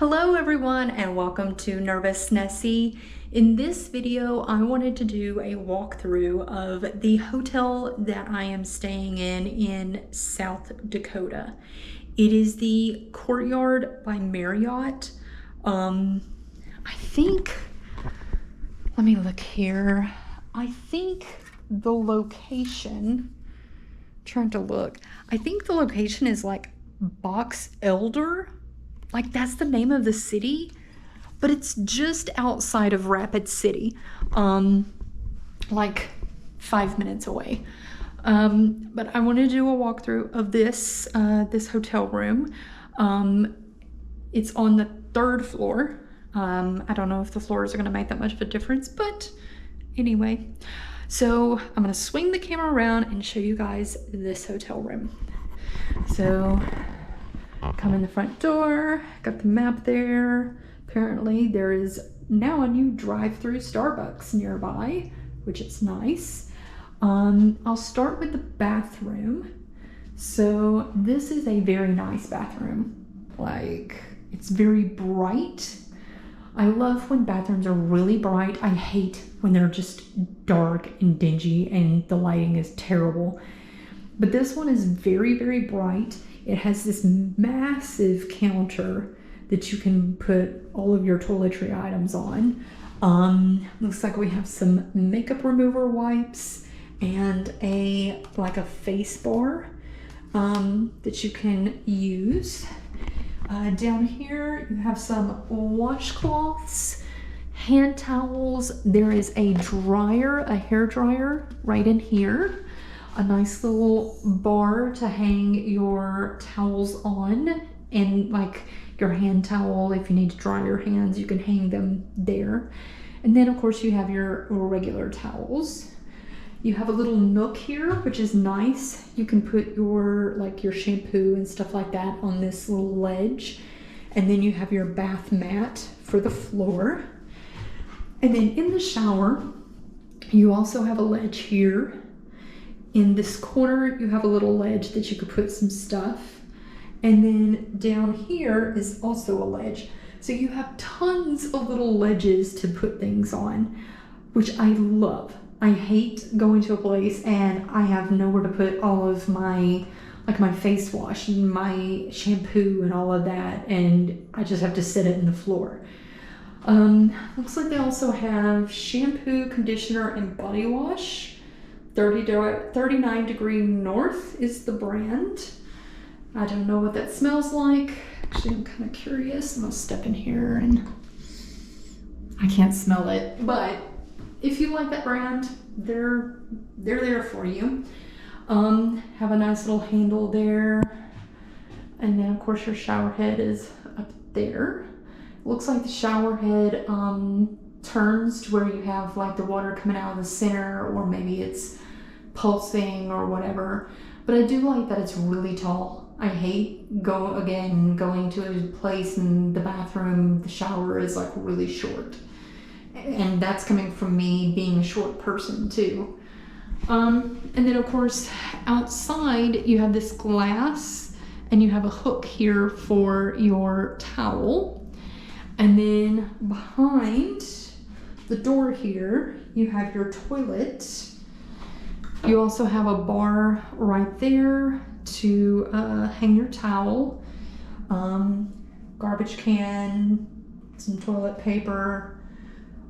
Hello everyone and welcome to Nervous Nessie. In this video, I wanted to do a walkthrough of the hotel that I am staying in South Dakota. It is the Courtyard by Marriott. I think, let me look here. I think the location, trying to look, I think the location is like Box Elder. Like that's the name of the city, but it's just outside of Rapid City, like 5 minutes away. But I want to do a walkthrough of this hotel room. It's on the 3rd floor. I don't know if the floors are going to make that much of a difference, but anyway. So I'm going to swing the camera around and show you guys this hotel room. So come in the front door, got the map there. Apparently there is now a new drive-through Starbucks nearby, which is nice. I'll start with the bathroom. So this is a very nice bathroom. Like, it's very bright. I love when bathrooms are really bright. I hate when they're just dark and dingy and the lighting is terrible. But this one is very, very bright. It has this massive counter that you can put all of your toiletry items on. Looks like we have some makeup remover wipes and like a face bar that you can use. Down here you have some washcloths, hand towels. There is a dryer, a hair dryer right in here. A nice little bar to hang your towels on, and like your hand towel, if you need to dry your hands, you can hang them there. And then of course you have your regular towels. You have a little nook here, which is nice. You can put your shampoo and stuff like that on this little ledge. And then you have your bath mat for the floor. And then in the shower, you also have a ledge here. In this corner, you have a little ledge that you could put some stuff. And then down here is also a ledge. So you have tons of little ledges to put things on, which I love. I hate going to a place and I have nowhere to put all of my, like my face wash and my shampoo and all of that, and I just have to sit it in the floor. Looks like they also have shampoo, conditioner, and body wash. 39 Degree North is the brand. I don't know what that smells like. Actually, I'm kind of curious. I'm gonna step in here and I can't smell it, but if you like that brand, they're there for you. Have a nice little handle there. And then of course your shower head is up there. Looks like the shower head turns to where you have like the water coming out of the center, or maybe it's pulsing or whatever. But I do like that it's really tall. I hate going to a place and the bathroom, the shower is like really short. And that's coming from me being a short person too. And then of course outside you have this glass and you have a hook here for your towel. And then behind the door here, you have your toilet. You also have a bar right there to hang your towel, garbage can, some toilet paper.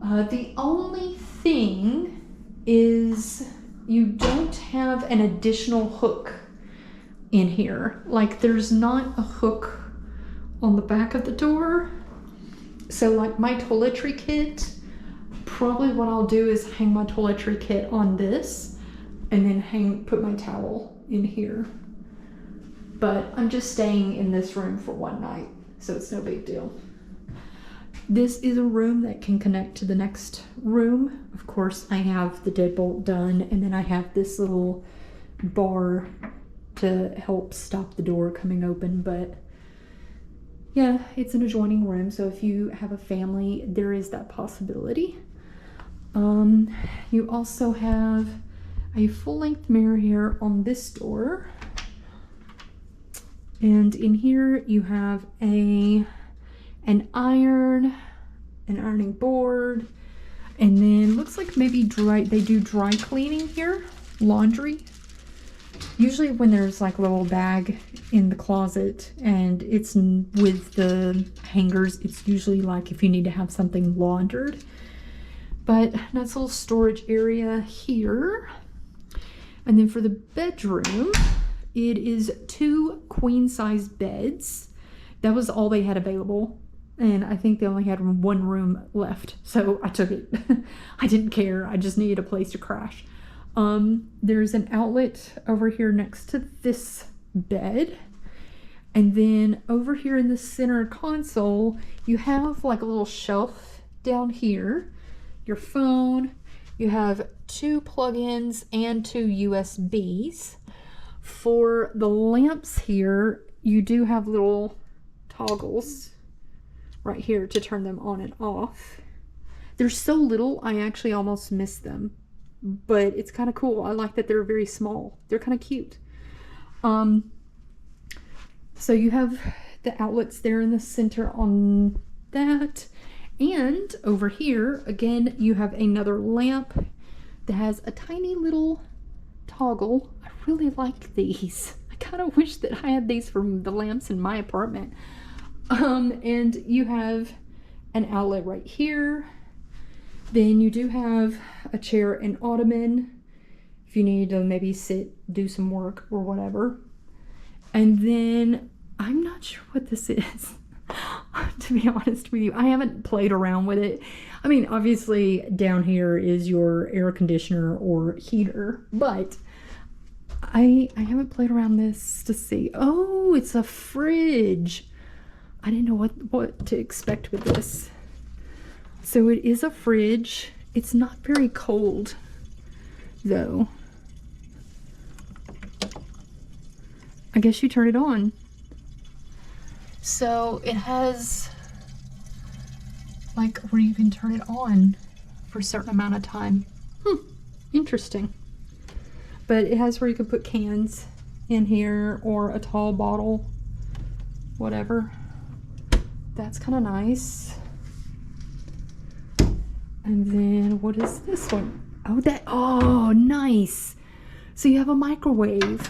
The only thing is you don't have an additional hook in here. Like there's not a hook on the back of the door. So like my toiletry kit, probably what I'll do is hang my toiletry kit on this and then put my towel in here. But I'm just staying in this room for one night, so it's no big deal. This is a room that can connect to the next room. Of course, I have the deadbolt done, and then I have this little bar to help stop the door coming open. But yeah, it's an adjoining room, so if you have a family, there is that possibility. You also have a full-length mirror here on this door. And in here you have an iron, an ironing board, and then looks like maybe they do dry cleaning here, laundry. Usually when there's like a little bag in the closet and it's with the hangers, it's usually like if you need to have something laundered. But nice little storage area here. And then for the bedroom, it is 2 queen-size beds. That was all they had available. And I think they only had 1 room left. So I took it. I didn't care. I just needed a place to crash. There's an outlet over here next to this bed. And then over here in the center console, you have like a little shelf down here. Your phone. You have 2 plug-ins and 2 USBs. For the lamps here, you do have little toggles right here to turn them on and off. They're so little, I actually almost miss them. But it's kind of cool. I like that they're very small. They're kind of cute. So you have the outlets there in the center on that. And over here, again, you have another lamp that has a tiny little toggle. I really like these. I kind of wish that I had these from the lamps in my apartment. And you have an outlet right here. Then you do have a chair and ottoman if you need to maybe sit, do some work or whatever. And then I'm not sure what this is. To be honest with you, I haven't played around with it. I mean, obviously down here is your air conditioner or heater, but I haven't played around this to see. Oh, it's a fridge. I didn't know what to expect with this. So it is a fridge. It's not very cold though. I guess you turn it on. So it has like where you can turn it on for a certain amount of time. Interesting. But it has where you can put cans in here or a tall bottle, whatever. That's kind of nice. And then what is this one? Oh, nice. So you have a microwave.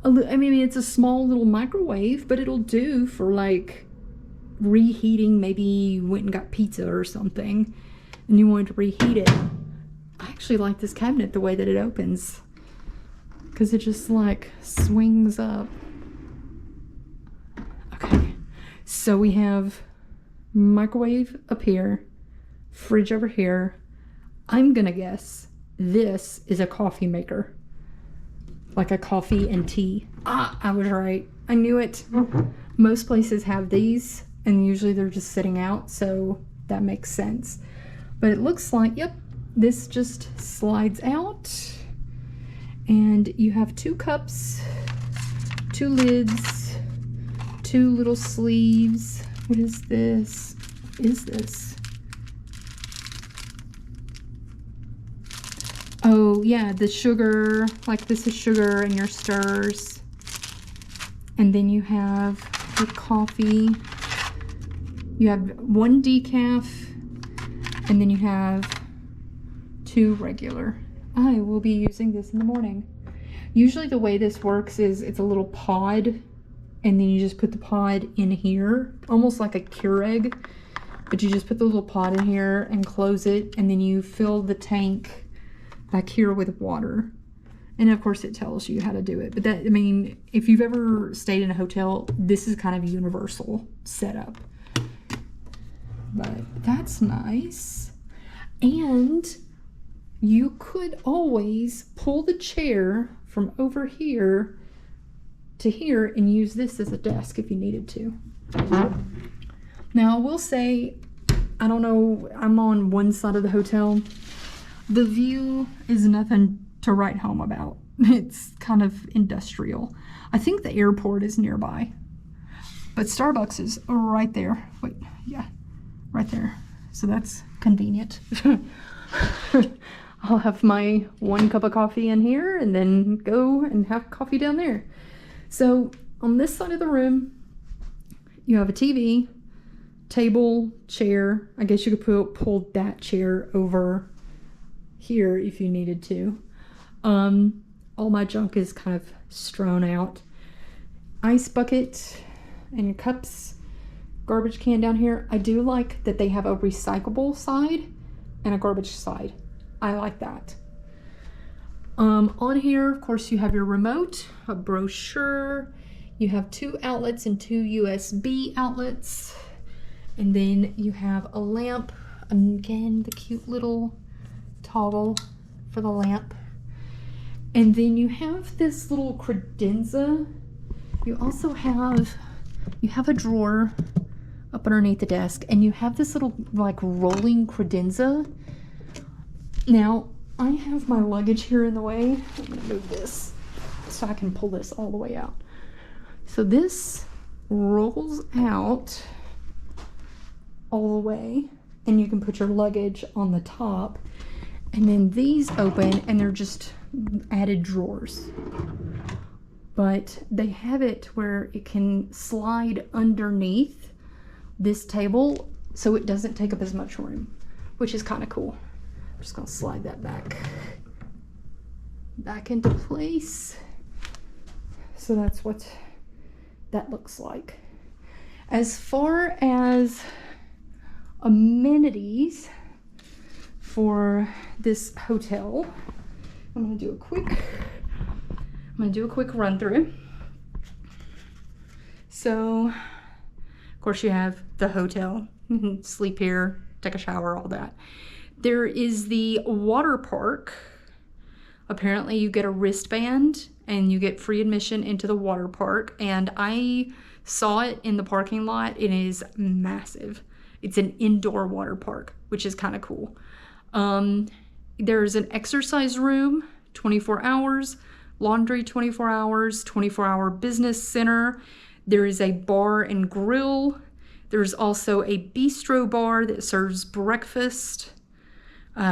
I mean, it's a small little microwave, but it'll do for like reheating. Maybe you went and got pizza or something and you wanted to reheat it. I actually like this cabinet the way that it opens because it just like swings up. Okay, so we have microwave up here, fridge over here. I'm gonna guess this is a coffee maker. Like a coffee and tea. I was right. I knew it. Most places have these and usually they're just sitting out, so that makes sense. But it looks like, yep, this just slides out and you have 2 cups, 2 lids, 2 little sleeves. What is this? What is this? Oh yeah, the sugar, like this is sugar and your stirs. And then you have your coffee. You have 1 decaf and then you have 2 regular. I will be using this in the morning. Usually the way this works is it's a little pod and then you just put the pod in here, almost like a Keurig, but you just put the little pod in here and close it and then you fill the tank back here with water. And of course it tells you how to do it. But that, I mean, if you've ever stayed in a hotel, this is kind of universal setup. But that's nice. And you could always pull the chair from over here to here and use this as a desk if you needed to. Now I will say, I don't know, I'm on one side of the hotel. The view is nothing to write home about. It's kind of industrial. I think the airport is nearby, but Starbucks is right there. Wait, yeah, right there. So that's convenient. I'll have my 1 cup of coffee in here and then go and have coffee down there. So on this side of the room You have a TV, table, chair. I guess you could pull that chair over here if you needed to. All my junk is kind of strewn out. Ice bucket and your cups. Garbage can down here. I do like that they have a recyclable side and a garbage side. I like that. On here, of course, you have your remote, a brochure. You have 2 outlets and 2 USB outlets. And then you have a lamp. Again, the cute little toggle for the lamp. And then you have this little credenza. You also have, a drawer up underneath the desk, and you have this little like rolling credenza. Now, I have my luggage here in the way. I'm gonna move this so I can pull this all the way out. So this rolls out all the way, and you can put your luggage on the top, and then these open and they're just added drawers. But they have it where it can slide underneath this table so it doesn't take up as much room, which is kind of cool. I'm just gonna slide that back into place. So that's what that looks like. As far as amenities for this hotel, I'm gonna do a quick run through. So, of course, you have the hotel. Sleep here, take a shower, all that. There is the water park. Apparently, you get a wristband and you get free admission into the water park. And I saw it in the parking lot. It is massive. It's an indoor water park, which is kind of cool. There's an exercise room, 24 hours, laundry 24 hours, 24-hour business center. There is a bar and grill. There's also a bistro bar that serves breakfast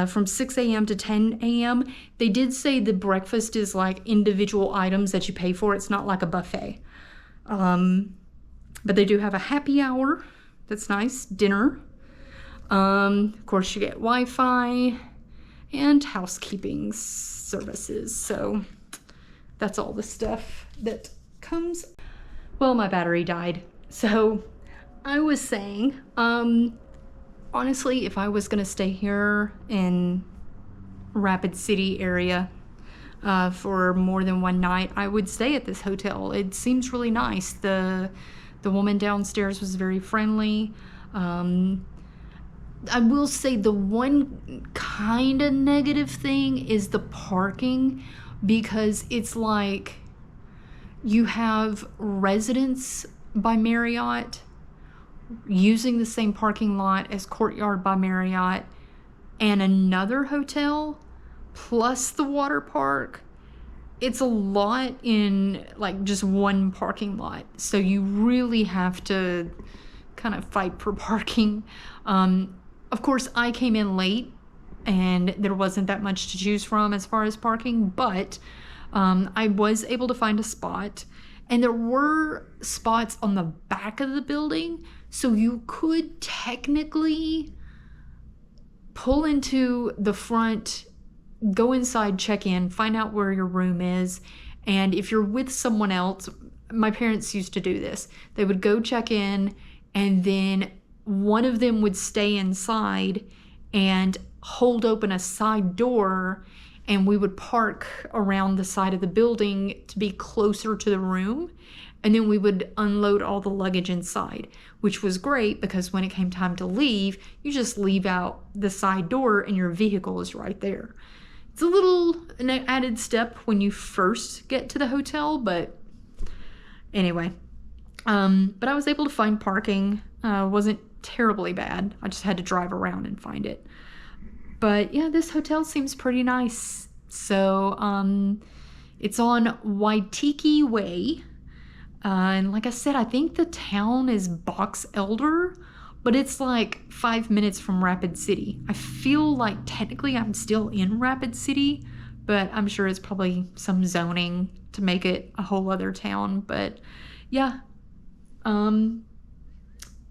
from 6 a.m. to 10 a.m. They did say the breakfast is like individual items that you pay for. It's not like a buffet. But they do have a happy hour. That's nice. Dinner. Of course, you get Wi-Fi and housekeeping services. So that's all the stuff that comes. Well, my battery died. So I was saying, honestly, if I was gonna stay here in Rapid City area for more than one night, I would stay at this hotel. It seems really nice. The woman downstairs was very friendly. I will say the one kind of negative thing is the parking, because it's like you have residents by Marriott using the same parking lot as Courtyard by Marriott and another hotel plus the water park. It's a lot in like just one parking lot, so you really have to kind of fight for parking. Of course, I came in late and there wasn't that much to choose from as far as parking, but I was able to find a spot, and there were spots on the back of the building, so you could technically pull into the front, go inside, check in, find out where your room is, and if you're with someone else, my parents used to do this. They would go check in, and then one of them would stay inside and hold open a side door, and we would park around the side of the building to be closer to the room, and then we would unload all the luggage inside, which was great because when it came time to leave, you just leave out the side door and your vehicle is right there. It's a little an added step when you first get to the hotel, but anyway. But I was able to find parking. Wasn't terribly bad. I just had to drive around and find it. But yeah, this hotel seems pretty nice. So it's on Waitiki Way. And like I said, I think the town is Box Elder, but it's like 5 minutes from Rapid City. I feel like technically I'm still in Rapid City, but I'm sure it's probably some zoning to make it a whole other town. But yeah,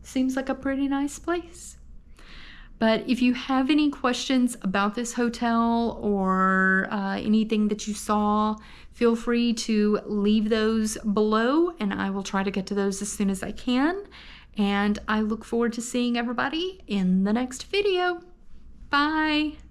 seems like a pretty nice place. But if you have any questions about this hotel or anything that you saw, feel free to leave those below and I will try to get to those as soon as I can. And I look forward to seeing everybody in the next video. Bye.